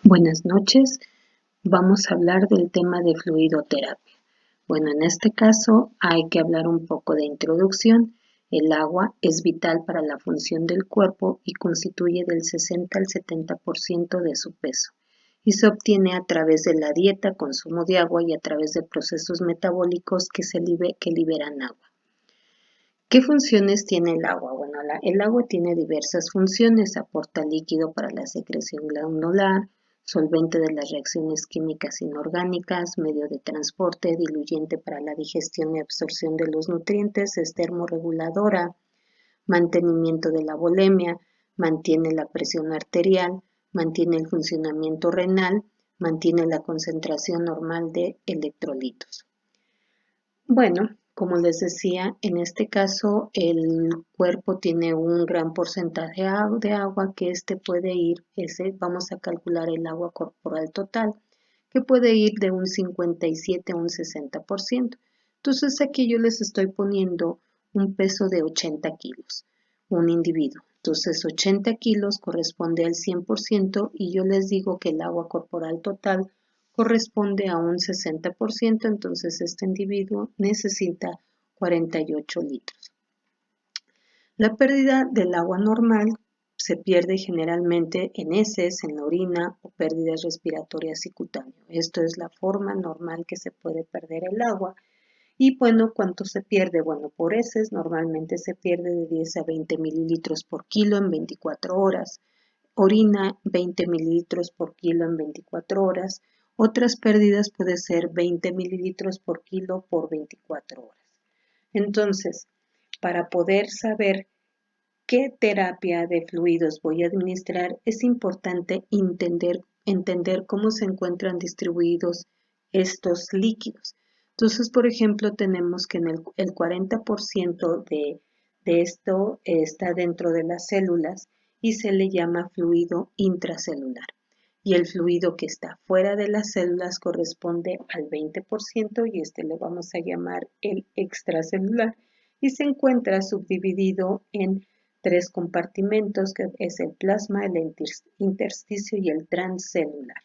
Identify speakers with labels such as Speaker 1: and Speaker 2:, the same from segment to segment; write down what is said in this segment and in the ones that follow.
Speaker 1: Buenas noches, vamos a hablar del tema de fluidoterapia. Bueno, en este caso hay que hablar un poco de introducción. El agua es vital para la función del cuerpo y constituye del 60 al 70% de su peso y se obtiene a través de la dieta, consumo de agua y a través de procesos metabólicos que liberan agua. ¿Qué funciones tiene el agua? Bueno, el agua tiene diversas funciones, aporta líquido para la secreción glandular, solvente de las reacciones químicas inorgánicas, medio de transporte, diluyente para la digestión y absorción de los nutrientes, es termorreguladora, mantenimiento de la volemia, mantiene la presión arterial, mantiene el funcionamiento renal, mantiene la concentración normal de electrolitos. Bueno, como les decía, en este caso el cuerpo tiene un gran porcentaje de agua que puede ir, vamos a calcular el agua corporal total, que puede ir de un 57 a un 60%. Entonces aquí yo les estoy poniendo un peso de 80 kilos, un individuo. Entonces 80 kilos corresponde al 100% y yo les digo que el agua corporal total corresponde a un 60%, entonces este individuo necesita 48 litros. La pérdida del agua normal se pierde generalmente en heces, en la orina o pérdidas respiratorias y cutáneas. Esto es la forma normal que se puede perder el agua. Y bueno, ¿cuánto se pierde? Bueno, por heces normalmente se pierde de 10 a 20 mililitros por kilo en 24 horas. Orina 20 mililitros por kilo en 24 horas. Otras pérdidas puede ser 20 mililitros por kilo por 24 horas. Entonces, para poder saber qué terapia de fluidos voy a administrar, es importante entender cómo se encuentran distribuidos estos líquidos. Entonces, por ejemplo, tenemos que el 40% de esto está dentro de las células y se le llama fluido intracelular. Y el fluido que está fuera de las células corresponde al 20% y le vamos a llamar el extracelular y se encuentra subdividido en 3 compartimentos, que es el plasma, el intersticio y el transcelular.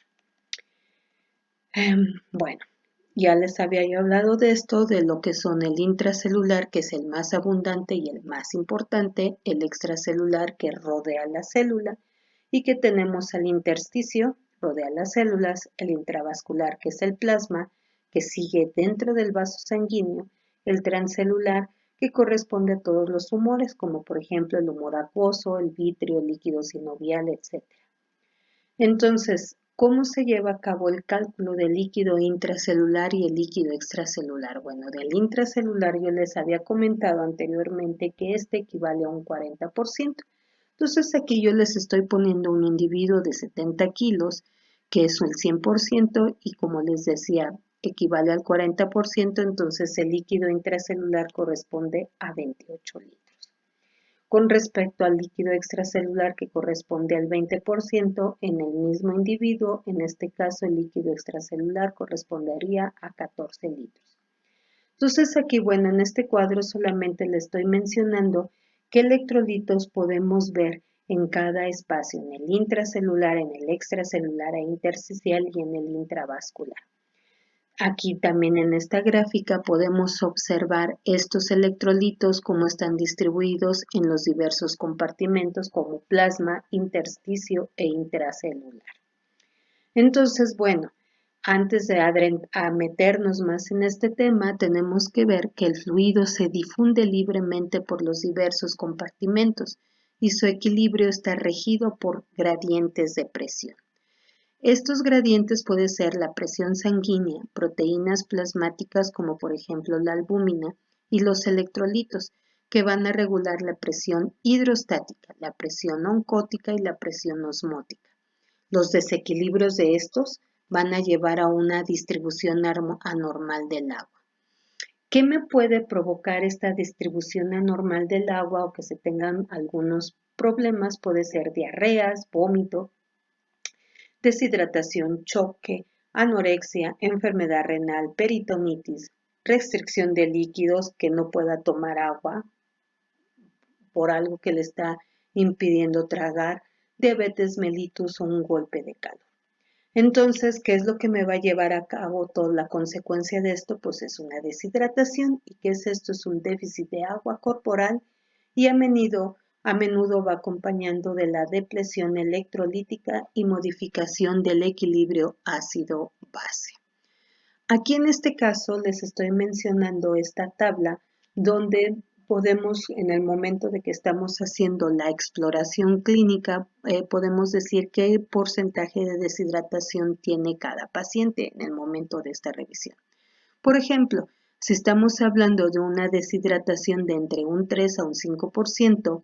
Speaker 1: Bueno, ya les había yo hablado de esto, de lo que son el intracelular, que es el más abundante y el más importante, el extracelular, que rodea la célula, y que tenemos al intersticio, rodea las células, el intravascular, que es el plasma, que sigue dentro del vaso sanguíneo, el transcelular, que corresponde a todos los humores, como por ejemplo el humor acuoso, el vítreo, el líquido sinovial, etc. Entonces, ¿cómo se lleva a cabo el cálculo del líquido intracelular y el líquido extracelular? Bueno, del intracelular yo les había comentado anteriormente que equivale a un 40%. Entonces aquí yo les estoy poniendo un individuo de 70 kilos, que es el 100%, y como les decía, equivale al 40%, entonces el líquido intracelular corresponde a 28 litros. Con respecto al líquido extracelular, que corresponde al 20% en el mismo individuo, en este caso el líquido extracelular correspondería a 14 litros. Entonces aquí, bueno, en este cuadro solamente le estoy mencionando qué electrolitos podemos ver en cada espacio, en el intracelular, en el extracelular e intersticial y en el intravascular. Aquí también en esta gráfica podemos observar estos electrolitos, cómo están distribuidos en los diversos compartimentos como plasma, intersticio e intracelular. Entonces, bueno, antes de meternos más en este tema, tenemos que ver que el fluido se difunde libremente por los diversos compartimentos y su equilibrio está regido por gradientes de presión. Estos gradientes pueden ser la presión sanguínea, proteínas plasmáticas como por ejemplo la albúmina y los electrolitos, que van a regular la presión hidrostática, la presión oncótica y la presión osmótica. Los desequilibrios de estos van a llevar a una distribución anormal del agua. ¿Qué me puede provocar esta distribución anormal del agua o que se tengan algunos problemas? Puede ser diarreas, vómito, deshidratación, choque, anorexia, enfermedad renal, peritonitis, restricción de líquidos, que no pueda tomar agua por algo que le está impidiendo tragar, diabetes mellitus o un golpe de calor. Entonces, ¿qué es lo que me va a llevar a cabo toda la consecuencia de esto? Pues es una deshidratación. ¿Y qué es esto? Es un déficit de agua corporal y a menudo va acompañando de la depleción electrolítica y modificación del equilibrio ácido-base. Aquí en este caso les estoy mencionando esta tabla donde podemos, en el momento de que estamos haciendo la exploración clínica, podemos decir qué porcentaje de deshidratación tiene cada paciente en el momento de esta revisión. Por ejemplo, si estamos hablando de una deshidratación de entre un 3 a un 5%,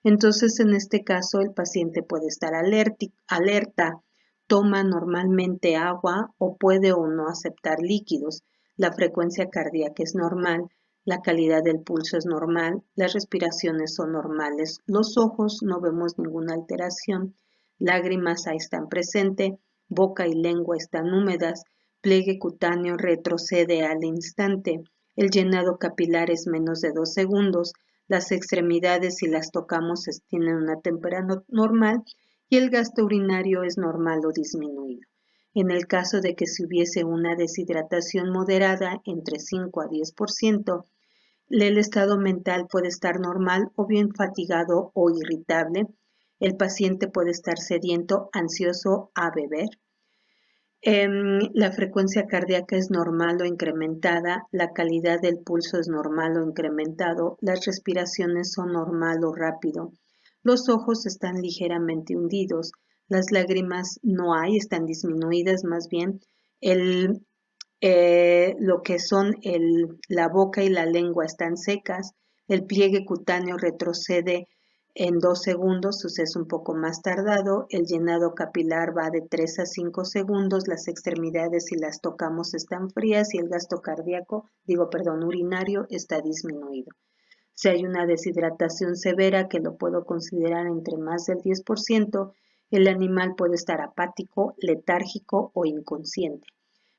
Speaker 1: entonces en este caso el paciente puede estar alerta, toma normalmente agua o puede o no aceptar líquidos, la frecuencia cardíaca es normal, la calidad del pulso es normal, las respiraciones son normales, los ojos no vemos ninguna alteración, lágrimas ahí están presentes, boca y lengua están húmedas, pliegue cutáneo retrocede al instante, el llenado capilar es menos de 2 segundos, las extremidades si las tocamos tienen una temperatura normal y el gasto urinario es normal o disminuido. En el caso de que si hubiese una deshidratación moderada entre 5 a 10%, el estado mental puede estar normal o bien fatigado o irritable. El paciente puede estar sediento, ansioso a beber. La frecuencia cardíaca es normal o incrementada, la calidad del pulso es normal o incrementado, las respiraciones son normal o rápido, los ojos están ligeramente hundidos, las lágrimas no hay, están disminuidas más bien, lo que son la boca y la lengua están secas, el pliegue cutáneo retrocede en 2 segundos, o sea, es un poco más tardado, el llenado capilar va de 3 a 5 segundos, las extremidades si las tocamos están frías y el gasto urinario está disminuido. Si hay una deshidratación severa que lo puedo considerar entre más del 10%, el animal puede estar apático, letárgico o inconsciente.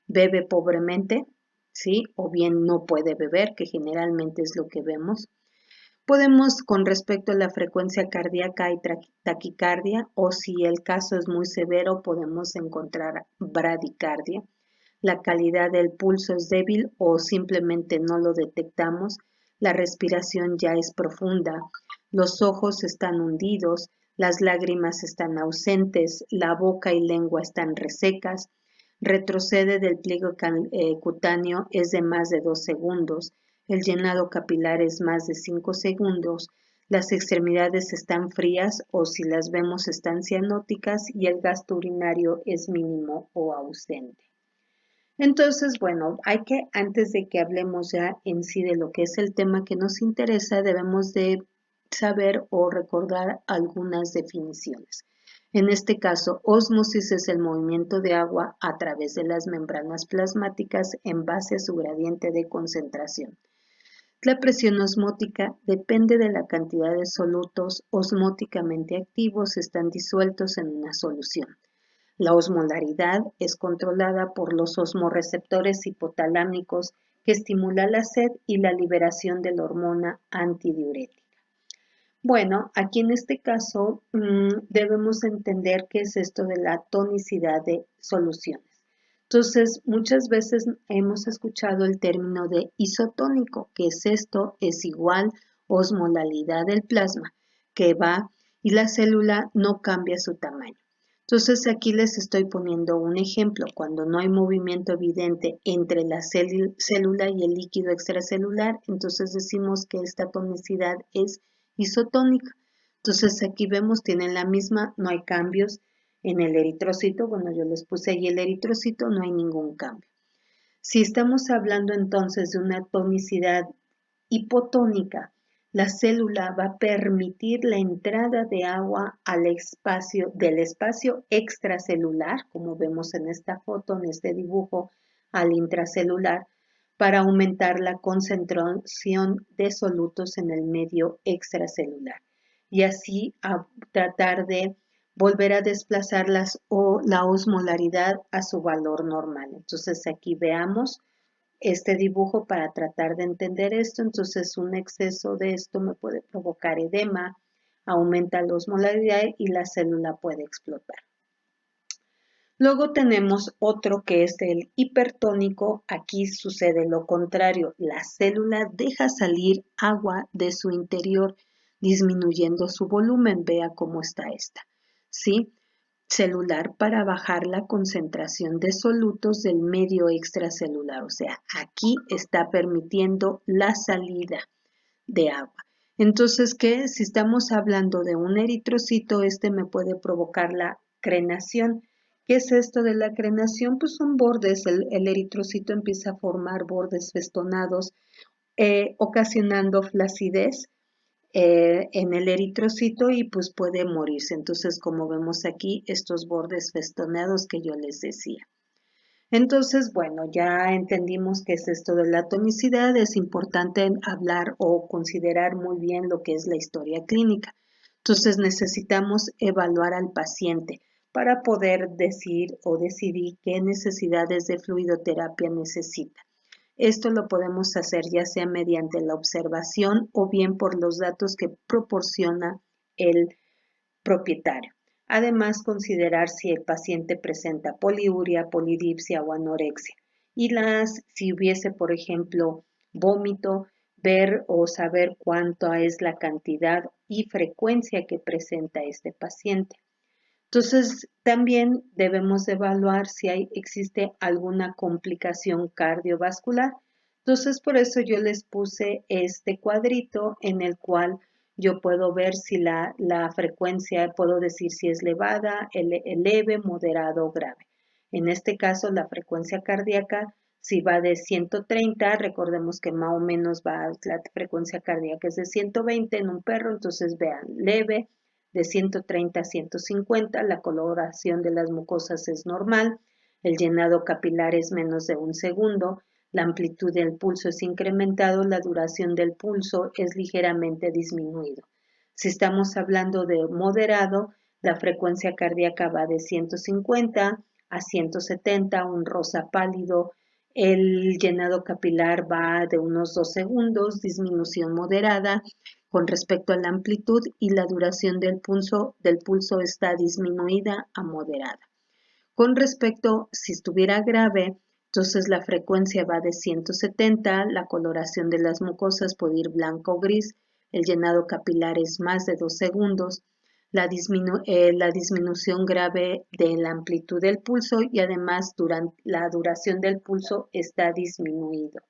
Speaker 1: Bebe pobremente, ¿sí? O bien no puede beber, que generalmente es lo que vemos. Podemos, con respecto a la frecuencia cardíaca y taquicardia, o si el caso es muy severo, podemos encontrar bradicardia. La calidad del pulso es débil o simplemente no lo detectamos. La respiración ya es profunda. Los ojos están hundidos. Las lágrimas están ausentes. La boca y lengua están resecas. Retrocede del pliegue cutáneo es de más de 2 segundos. El llenado capilar es más de 5 segundos. Las extremidades están frías o si las vemos están cianóticas y el gasto urinario es mínimo o ausente. Entonces, bueno, antes de que hablemos ya en sí de lo que es el tema que nos interesa, debemos de saber o recordar algunas definiciones. En este caso, ósmosis es el movimiento de agua a través de las membranas plasmáticas en base a su gradiente de concentración. La presión osmótica depende de la cantidad de solutos osmóticamente activos están disueltos en una solución. La osmolaridad es controlada por los osmorreceptores hipotalámicos que estimulan la sed y la liberación de la hormona antidiurética. Bueno, aquí en este caso debemos entender qué es esto de la tonicidad de soluciones. Entonces, muchas veces hemos escuchado el término de isotónico, que es esto, es igual osmolaridad del plasma, que va y la célula no cambia su tamaño. Entonces, aquí les estoy poniendo un ejemplo. Cuando no hay movimiento evidente entre la célula y el líquido extracelular, entonces decimos que esta tonicidad es isotónica. Entonces aquí vemos, tienen la misma, no hay cambios en el eritrocito. Bueno, yo les puse ahí el eritrocito, no hay ningún cambio. Si estamos hablando entonces de una tonicidad hipotónica, la célula va a permitir la entrada de agua del espacio extracelular, como vemos en esta foto, en este dibujo, al intracelular, para aumentar la concentración de solutos en el medio extracelular y así a tratar de volver a desplazar la osmolaridad a su valor normal. Entonces aquí veamos este dibujo para tratar de entender esto. Entonces un exceso de esto me puede provocar edema, aumenta la osmolaridad y la célula puede explotar. Luego tenemos otro que es el hipertónico. Aquí sucede lo contrario. La célula deja salir agua de su interior, disminuyendo su volumen. Vea cómo está esta. ¿Sí? Celular para bajar la concentración de solutos del medio extracelular. O sea, aquí está permitiendo la salida de agua. Entonces, ¿qué? Si estamos hablando de un eritrocito, este me puede provocar la crenación. ¿Qué es esto de la crenación? Pues son bordes, el eritrocito empieza a formar bordes festonados, ocasionando flacidez en el eritrocito y pues puede morirse. Entonces, como vemos aquí, estos bordes festoneados que yo les decía. Entonces, bueno, ya entendimos qué es esto de la tonicidad. Es importante hablar o considerar muy bien lo que es la historia clínica. Entonces, necesitamos evaluar al paciente para poder decir o decidir qué necesidades de fluidoterapia necesita. Esto lo podemos hacer ya sea mediante la observación o bien por los datos que proporciona el propietario. Además, considerar si el paciente presenta poliuria, polidipsia o anorexia. Y si hubiese, por ejemplo, vómito, ver o saber cuánto es la cantidad y frecuencia que presenta este paciente. Entonces, también debemos evaluar si existe alguna complicación cardiovascular. Entonces, por eso yo les puse este cuadrito en el cual yo puedo ver si la frecuencia, puedo decir si es elevada, leve, moderado o grave. En este caso, la frecuencia cardíaca, si va de 130, recordemos que más o menos la frecuencia cardíaca es de 120 en un perro, entonces vean, leve, de 130 a 150, la coloración de las mucosas es normal, el llenado capilar es menos de un segundo, la amplitud del pulso es incrementado, la duración del pulso es ligeramente disminuido. Si estamos hablando de moderado, la frecuencia cardíaca va de 150 a 170, un rosa pálido, el llenado capilar va de unos 2 segundos, disminución moderada, con respecto a la amplitud y la duración del pulso está disminuida a moderada. Con respecto, si estuviera grave, entonces la frecuencia va de 170, la coloración de las mucosas puede ir blanco o gris, el llenado capilar es más de 2 segundos, la disminución grave de la amplitud del pulso y además la duración del pulso está disminuido.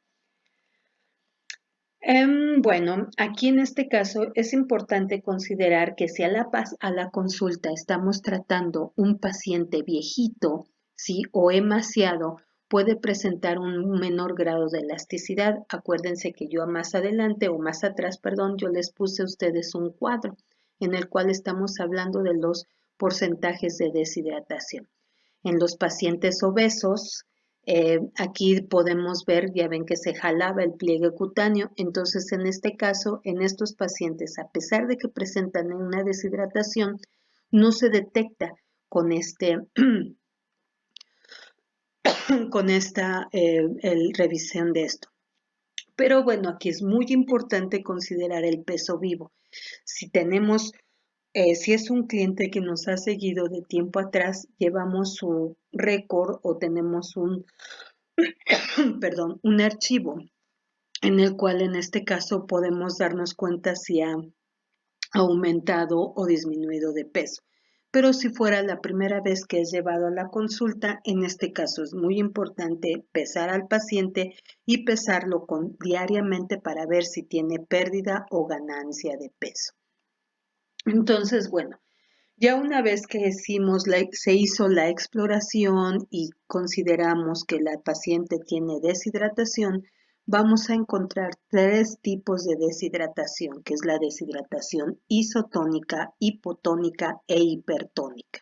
Speaker 1: Bueno, aquí en este caso es importante considerar que si a la consulta estamos tratando un paciente viejito, ¿sí? O emaciado, puede presentar un menor grado de elasticidad. Acuérdense que yo más adelante o más atrás, perdón, yo les puse a ustedes un cuadro en el cual estamos hablando de los porcentajes de deshidratación. En los pacientes obesos, aquí podemos ver, ya ven que se jalaba el pliegue cutáneo, entonces en este caso, en estos pacientes, a pesar de que presentan una deshidratación, no se detecta con con esta revisión de esto. Pero bueno, aquí es muy importante considerar el peso vivo. Si tenemos si es un cliente que nos ha seguido de tiempo atrás, llevamos su récord o tenemos un archivo en el cual en este caso podemos darnos cuenta si ha aumentado o disminuido de peso. Pero si fuera la primera vez que es llevado a la consulta, en este caso es muy importante pesar al paciente y pesarlo diariamente para ver si tiene pérdida o ganancia de peso. Entonces, bueno, ya una vez que se hizo la exploración y consideramos que la paciente tiene deshidratación, vamos a encontrar 3 tipos de deshidratación, que es la deshidratación isotónica, hipotónica e hipertónica.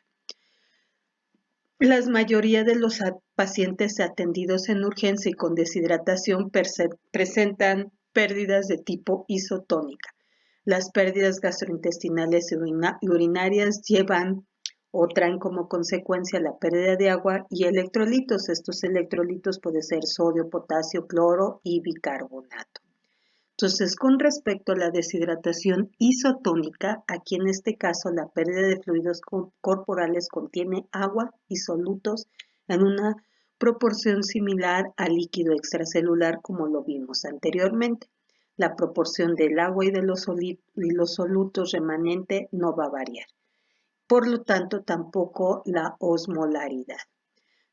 Speaker 1: La mayoría de los pacientes atendidos en urgencia y con deshidratación presentan pérdidas de tipo isotónica. Las pérdidas gastrointestinales y urinarias llevan o traen como consecuencia la pérdida de agua y electrolitos. Estos electrolitos pueden ser sodio, potasio, cloro y bicarbonato. Entonces, con respecto a la deshidratación isotónica, aquí en este caso la pérdida de fluidos corporales contiene agua y solutos en una proporción similar al líquido extracelular como lo vimos anteriormente. La proporción del agua y de los solutos remanente no va a variar. Por lo tanto, tampoco la osmolaridad.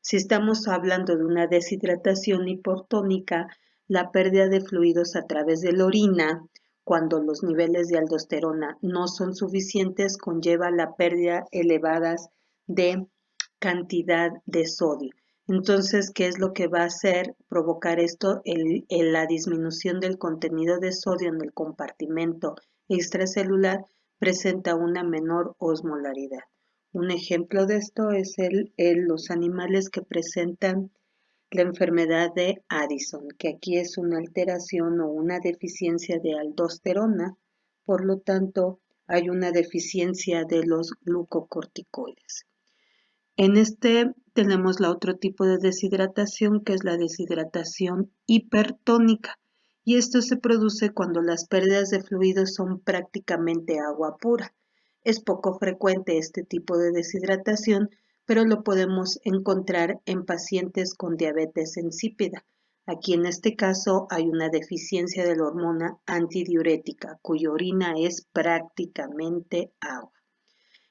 Speaker 1: Si estamos hablando de una deshidratación hipotónica, la pérdida de fluidos a través de la orina, cuando los niveles de aldosterona no son suficientes, conlleva la pérdida elevada de cantidad de sodio. Entonces, ¿qué es lo que va a hacer provocar esto? La disminución del contenido de sodio en el compartimento extracelular presenta una menor osmolaridad. Un ejemplo de esto es los animales que presentan la enfermedad de Addison, que aquí es una alteración o una deficiencia de aldosterona, por lo tanto hay una deficiencia de los glucocorticoides. En este tenemos la otro tipo de deshidratación, que es la deshidratación hipertónica, y esto se produce cuando las pérdidas de fluidos son prácticamente agua pura. Es poco frecuente este tipo de deshidratación, pero lo podemos encontrar en pacientes con diabetes insípida. Aquí en este caso hay una deficiencia de la hormona antidiurética, cuya orina es prácticamente agua.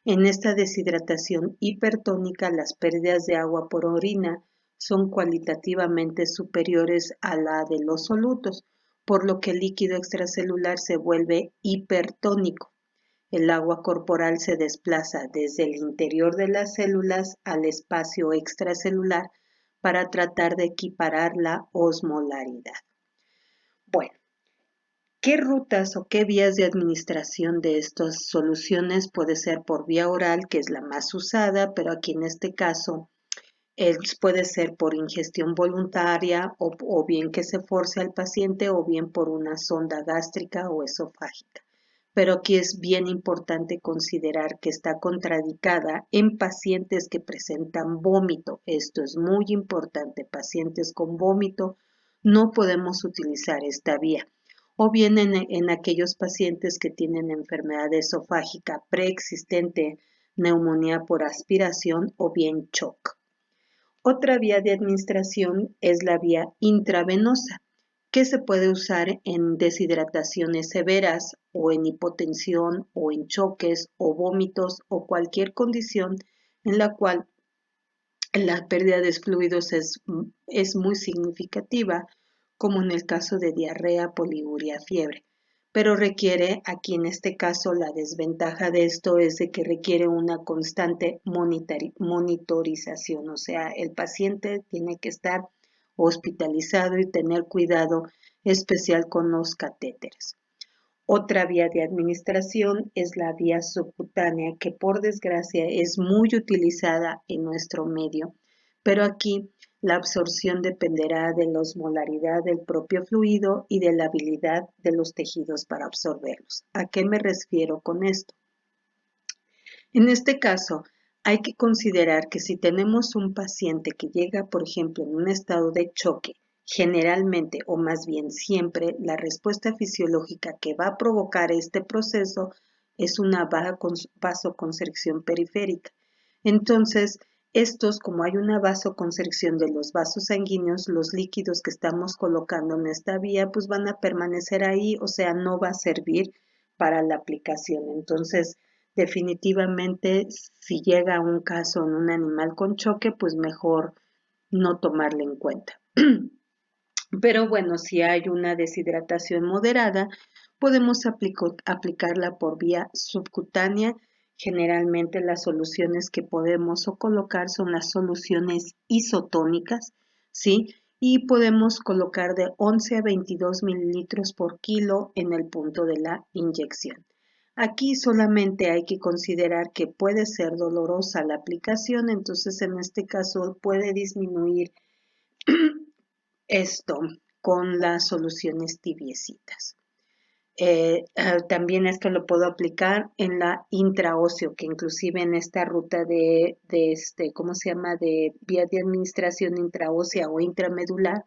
Speaker 1: En esta deshidratación hipertónica, las pérdidas de agua por orina son cualitativamente superiores a la de los solutos, por lo que el líquido extracelular se vuelve hipertónico. El agua corporal se desplaza desde el interior de las células al espacio extracelular para tratar de equiparar la osmolaridad. Bueno, ¿qué rutas o qué vías de administración de estas soluciones? Puede ser por vía oral, que es la más usada, pero aquí en este caso puede ser por ingestión voluntaria o bien que se force al paciente o bien por una sonda gástrica o esofágica. Pero aquí es bien importante considerar que está contraindicada en pacientes que presentan vómito. Esto es muy importante. Pacientes con vómito no podemos utilizar esta vía. O bien en aquellos pacientes que tienen enfermedad esofágica preexistente, neumonía por aspiración o bien shock. Otra vía de administración es la vía intravenosa, que se puede usar en deshidrataciones severas o en hipotensión o en choques o vómitos o cualquier condición en la cual la pérdida de fluidos es muy significativa, como en el caso de diarrea, poliuria, fiebre. Pero requiere, aquí en este caso, la desventaja de esto es de que requiere una constante monitorización, o sea, el paciente tiene que estar hospitalizado y tener cuidado especial con los catéteres. Otra vía de administración es la vía subcutánea, que por desgracia es muy utilizada en nuestro medio, pero aquí la absorción dependerá de la osmolaridad del propio fluido y de la habilidad de los tejidos para absorberlos. ¿A qué me refiero con esto? En este caso, hay que considerar que si tenemos un paciente que llega, por ejemplo, en un estado de choque, generalmente o más bien siempre, la respuesta fisiológica que va a provocar este proceso es una vasoconstricción periférica. Entonces, como hay una vasoconstricción de los vasos sanguíneos, los líquidos que estamos colocando en esta vía, pues van a permanecer ahí, o sea, no va a servir para la aplicación. Entonces, definitivamente, si llega un caso en un animal con choque, pues mejor no tomarle en cuenta. Pero bueno, si hay una deshidratación moderada, podemos aplicarla por vía subcutánea. Generalmente las soluciones que podemos colocar son las soluciones isotónicas, ¿sí? Y podemos colocar de 11 a 22 mililitros por kilo en el punto de la inyección. Aquí solamente hay que considerar que puede ser dolorosa la aplicación, entonces en este caso puede disminuir esto con las soluciones tibiecitas. También esto lo puedo aplicar en la intraóseo, que inclusive en esta ruta ¿cómo se llama? De vía de administración intraósea o intramedular,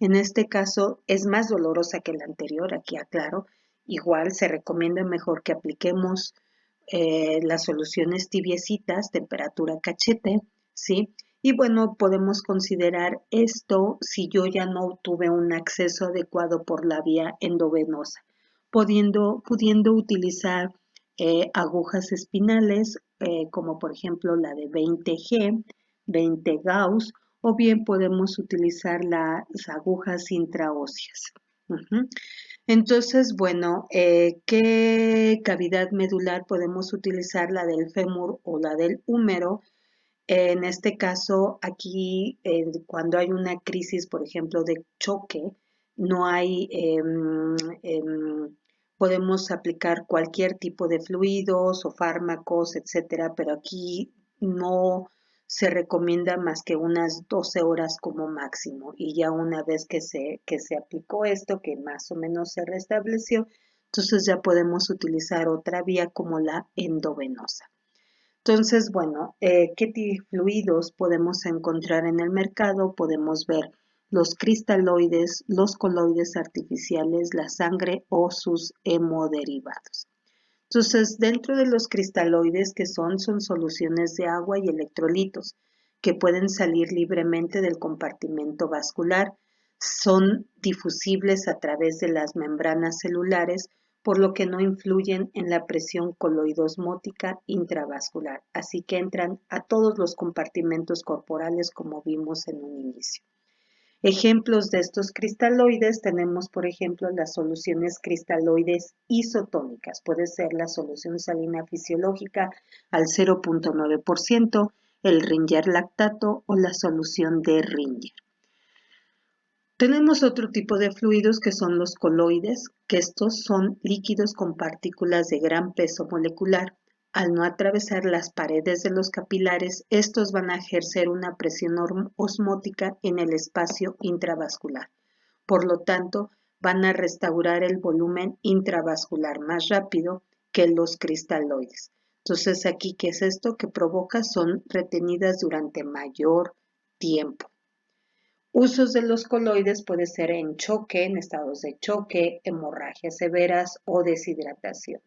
Speaker 1: En este caso es más dolorosa que la anterior, aquí aclaro. Igual se recomienda mejor que apliquemos las soluciones tibiecitas, temperatura cachete, ¿sí? Y bueno, podemos considerar esto si yo ya no tuve un acceso adecuado por la vía endovenosa, pudiendo utilizar agujas espinales, como por ejemplo la de 20G, 20 Gauss, o bien podemos utilizar las agujas intraóseas. Entonces, bueno, ¿qué cavidad medular podemos utilizar? La del fémur o la del húmero. En este caso, aquí, cuando hay una crisis, por ejemplo, de choque, no hay, podemos aplicar cualquier tipo de fluidos o fármacos, etcétera, pero aquí no se recomienda más que unas 12 horas como máximo. Y ya una vez que se aplicó esto, que más o menos se restableció, entonces ya podemos utilizar otra vía como la endovenosa. Entonces, bueno, ¿qué fluidos podemos encontrar en el mercado? Podemos ver los cristaloides, los coloides artificiales, la sangre o sus hemoderivados. Entonces, dentro de los cristaloides que son soluciones de agua y electrolitos que pueden salir libremente del compartimento vascular, son difusibles a través de las membranas celulares, por lo que no influyen en la presión coloidosmótica intravascular, así que entran a todos los compartimentos corporales como vimos en un inicio. Ejemplos de estos cristaloides tenemos, por ejemplo, las soluciones cristaloides isotónicas. Puede ser la solución salina fisiológica al 0.9%, el Ringer lactato o la solución de Ringer. Tenemos otro tipo de fluidos que son los coloides, que estos son líquidos con partículas de gran peso molecular. Al no atravesar las paredes de los capilares, estos van a ejercer una presión osmótica en el espacio intravascular. Por lo tanto, van a restaurar el volumen intravascular más rápido que los cristaloides. Entonces, aquí, ¿qué es esto que provoca? Son retenidas durante mayor tiempo. Usos de los coloides puede ser en choque, en estados de choque, hemorragias severas o deshidrataciones.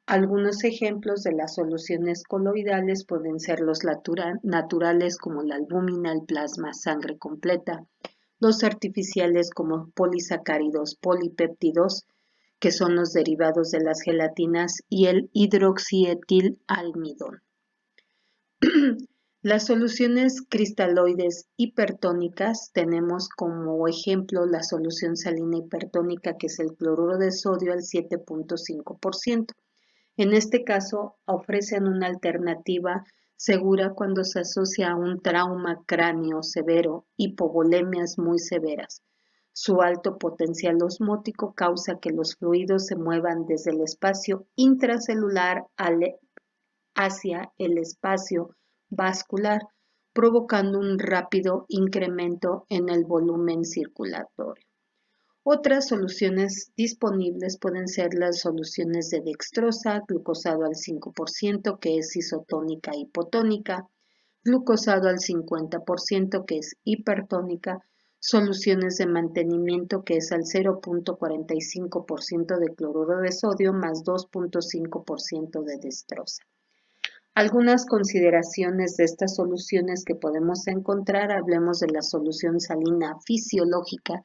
Speaker 1: Algunos ejemplos de las soluciones coloidales pueden ser los naturales como la albúmina, el plasma, sangre completa, los artificiales como polisacáridos, polipéptidos, que son los derivados de las gelatinas, y el hidroxietilalmidón. Las soluciones cristaloides hipertónicas tenemos como ejemplo la solución salina hipertónica, que es el cloruro de sodio al 7.5%. En este caso, ofrecen una alternativa segura cuando se asocia a un trauma cráneo severo, hipovolemias muy severas. Su alto potencial osmótico causa que los fluidos se muevan desde el espacio intracelular hacia el espacio vascular, provocando un rápido incremento en el volumen circulatorio. Otras soluciones disponibles pueden ser las soluciones de dextrosa, glucosado al 5%, que es isotónica hipotónica, glucosado al 50%, que es hipertónica, soluciones de mantenimiento, que es al 0.45% de cloruro de sodio más 2.5% de dextrosa. Algunas consideraciones de estas soluciones que podemos encontrar, hablemos de la solución salina fisiológica,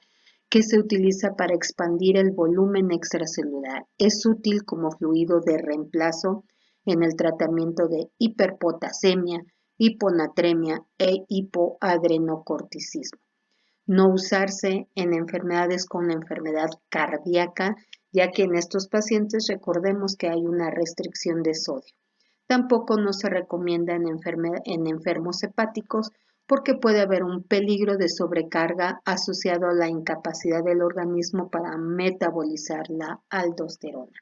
Speaker 1: que se utiliza para expandir el volumen extracelular. Es útil como fluido de reemplazo en el tratamiento de hiperpotasemia, hiponatremia e hipoadrenocorticismo. No usarse en enfermedades con enfermedad cardíaca, ya que en estos pacientes recordemos que hay una restricción de sodio. Tampoco no se recomienda en enfermos hepáticos porque puede haber un peligro de sobrecarga asociado a la incapacidad del organismo para metabolizar la aldosterona.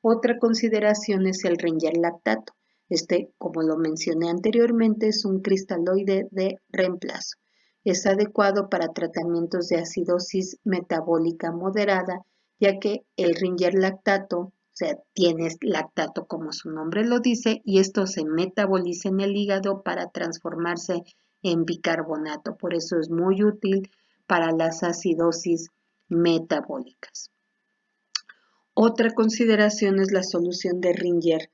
Speaker 1: Otra consideración es el Ringer lactato. Este, como lo mencioné anteriormente, es un cristaloide de reemplazo. Es adecuado para tratamientos de acidosis metabólica moderada, ya que el Ringer lactato, o sea, tiene lactato como su nombre lo dice, y esto se metaboliza en el hígado para transformarse en bicarbonato. Por eso es muy útil para las acidosis metabólicas. Otra consideración es la solución de Ringer,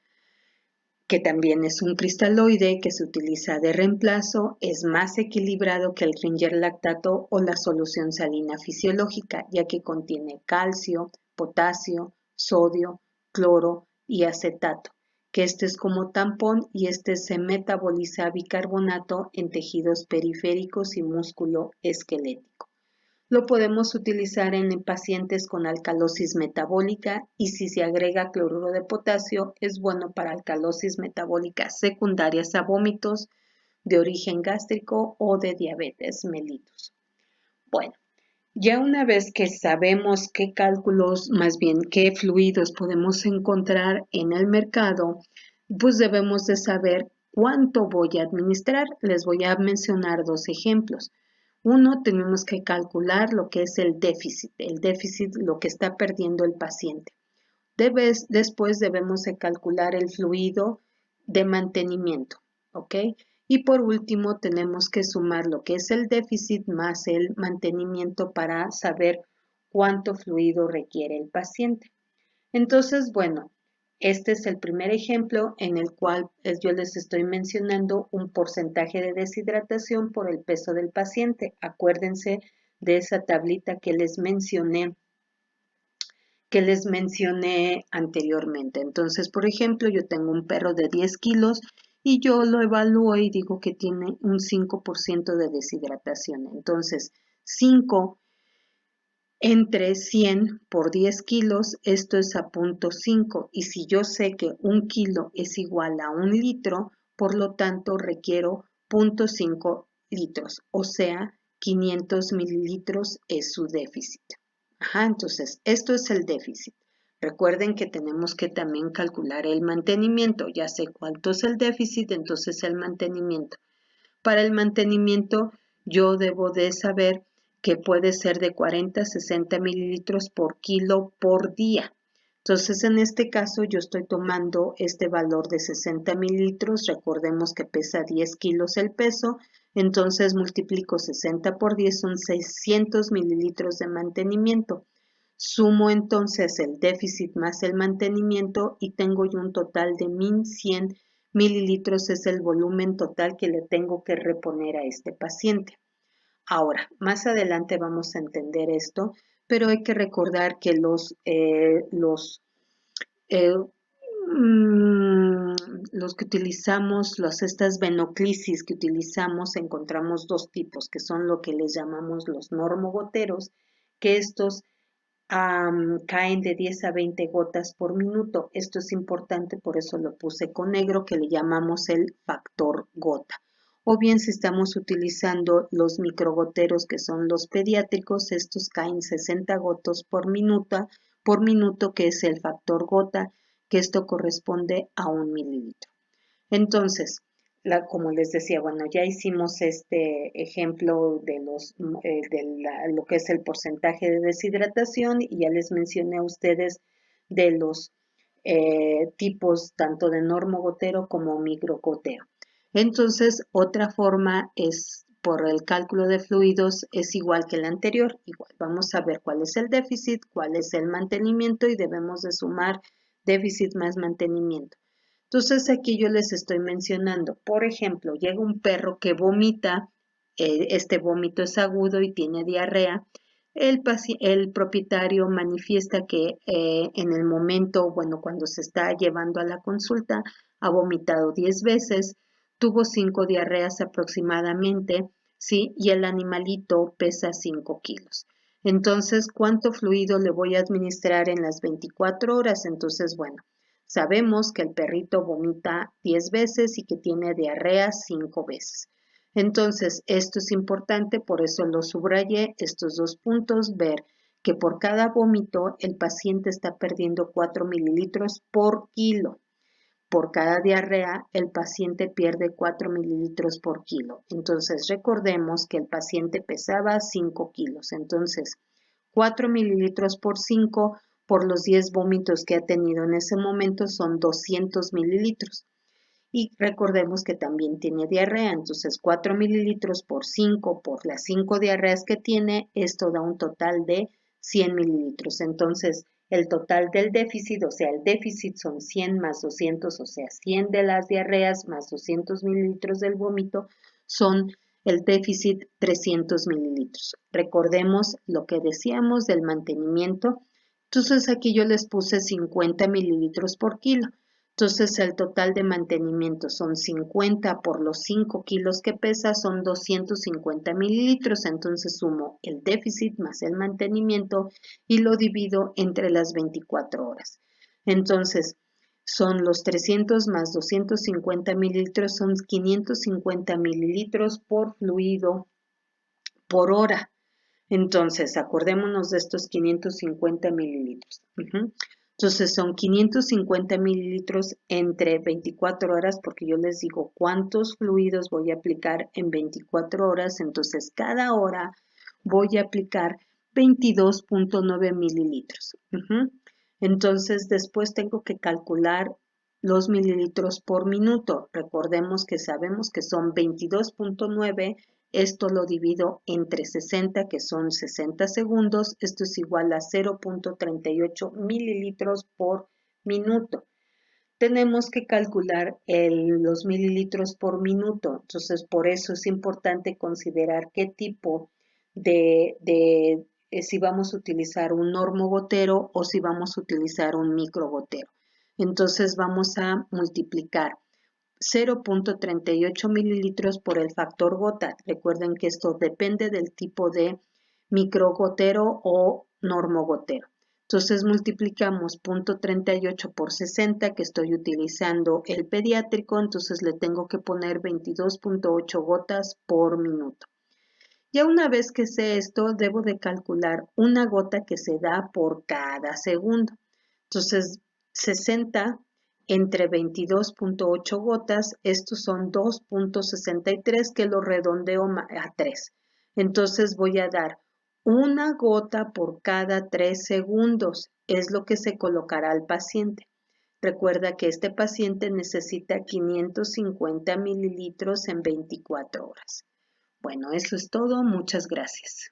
Speaker 1: que también es un cristaloide que se utiliza de reemplazo, es más equilibrado que el Ringer lactato o la solución salina fisiológica, ya que contiene calcio, potasio, sodio, cloro y acetato, que este es como tampón y este se metaboliza a bicarbonato en tejidos periféricos y músculo esquelético. Lo podemos utilizar en pacientes con alcalosis metabólica y si se agrega cloruro de potasio es bueno para alcalosis metabólica secundarias a vómitos de origen gástrico o de diabetes mellitus. Bueno, ya una vez que sabemos qué cálculos, más bien qué fluidos podemos encontrar en el mercado, pues debemos de saber cuánto voy a administrar. Les voy a mencionar dos ejemplos. Uno, tenemos que calcular lo que es el déficit, lo que está perdiendo el paciente. Después debemos de calcular el fluido de mantenimiento, ¿ok? Y por último tenemos que sumar lo que es el déficit más el mantenimiento para saber cuánto fluido requiere el paciente. Entonces, bueno, este es el primer ejemplo en el cual yo les estoy mencionando un porcentaje de deshidratación por el peso del paciente. Acuérdense de esa tablita que les mencioné anteriormente. Entonces, por ejemplo, yo tengo un perro de 10 kilos y yo lo evalúo y digo que tiene un 5% de deshidratación. Entonces, 5 entre 100 por 10 kilos, esto es a 0.5. Y si yo sé que 1 kilo es igual a 1 litro, por lo tanto requiero 0.5 litros, o sea, 500 mililitros es su déficit. Entonces, esto es el déficit. Recuerden que tenemos que también calcular el mantenimiento. Ya sé cuánto es el déficit, entonces el mantenimiento. Para el mantenimiento, yo debo de saber que puede ser de 40 a 60 mililitros por kilo por día. Entonces, en este caso, yo estoy tomando este valor de 60 mililitros. Recordemos que pesa 10 kilos el peso. Entonces, multiplico 60 por 10, son 600 mililitros de mantenimiento. Sumo entonces el déficit más el mantenimiento y tengo yo un total de 1100 mililitros, es el volumen total que le tengo que reponer a este paciente. Ahora, más adelante vamos a entender esto, pero hay que recordar que los que utilizamos, estas venoclisis que utilizamos, encontramos dos tipos, que son lo que les llamamos los normogoteros, que estos caen de 10 a 20 gotas por minuto. Esto es importante, por eso lo puse con negro, que le llamamos el factor gota. O bien si estamos utilizando los microgoteros, que son los pediátricos, estos caen 60 gotas por minuto, que es el factor gota, que esto corresponde a 1 mililitro. Entonces, como les decía, bueno, ya hicimos este ejemplo de lo que es el porcentaje de deshidratación y ya les mencioné a ustedes de los tipos tanto de normogotero como microgotero. Entonces, otra forma es por el cálculo de fluidos es igual que el anterior. Igual vamos a ver cuál es el déficit, cuál es el mantenimiento y debemos de sumar déficit más mantenimiento. Entonces aquí yo les estoy mencionando, por ejemplo, llega un perro que vomita, este vómito es agudo y tiene diarrea. El propietario manifiesta que en el momento, bueno, cuando se está llevando a la consulta, ha vomitado 10 veces, tuvo 5 diarreas aproximadamente, ¿sí? Y el animalito pesa 5 kilos. Entonces, ¿cuánto fluido le voy a administrar en las 24 horas? Entonces, bueno, sabemos que el perrito vomita 10 veces y que tiene diarrea 5 veces. Entonces, esto es importante, por eso lo subrayé, estos dos puntos, ver que por cada vómito el paciente está perdiendo 4 mililitros por kilo. Por cada diarrea, el paciente pierde 4 mililitros por kilo. Entonces, recordemos que el paciente pesaba 5 kilos. Entonces, 4 mililitros por 5 por los 10 vómitos que ha tenido en ese momento son 200 mililitros. y recordemos que también tiene diarrea, entonces 4 mililitros por 5 por las 5 diarreas que tiene, esto da un total de 100 mililitros. Entonces, el total del déficit, o sea, el déficit son 100 más 200, o sea, 100 de las diarreas más 200 mililitros del vómito, son el déficit 300 mililitros. Recordemos lo que decíamos del mantenimiento. Entonces aquí yo les puse 50 mililitros por kilo. Entonces el total de mantenimiento son 50 por los 5 kilos que pesa, son 250 mililitros. Entonces sumo el déficit más el mantenimiento y lo divido entre las 24 horas. Entonces son los 300 más 250 mililitros, son 550 mililitros por fluido por hora. Entonces, acordémonos de estos 550 mililitros. Entonces, son 550 mililitros entre 24 horas, porque yo les digo cuántos fluidos voy a aplicar en 24 horas. Entonces, cada hora voy a aplicar 22.9 mililitros. Entonces, después tengo que calcular los mililitros por minuto. Recordemos que sabemos que son 22.9. Esto lo divido entre 60, que son 60 segundos. Esto es igual a 0.38 mililitros por minuto. Tenemos que calcular los mililitros por minuto. Entonces, por eso es importante considerar qué tipo si vamos a utilizar un normogotero o si vamos a utilizar un microgotero. Entonces, vamos a multiplicar 0.38 mililitros por el factor gota. Recuerden que esto depende del tipo de microgotero o normogotero. Entonces multiplicamos 0.38 por 60, que estoy utilizando el pediátrico, entonces le tengo que poner 22.8 gotas por minuto. Ya una vez que sé esto, debo de calcular una gota que se da por cada segundo. Entonces, 60 entre 22.8 gotas, estos son 2.63, que lo redondeo a 3. Entonces voy a dar una gota por cada 3 segundos, es lo que se colocará al paciente. Recuerda que este paciente necesita 550 mililitros en 24 horas. Bueno, eso es todo. Muchas gracias.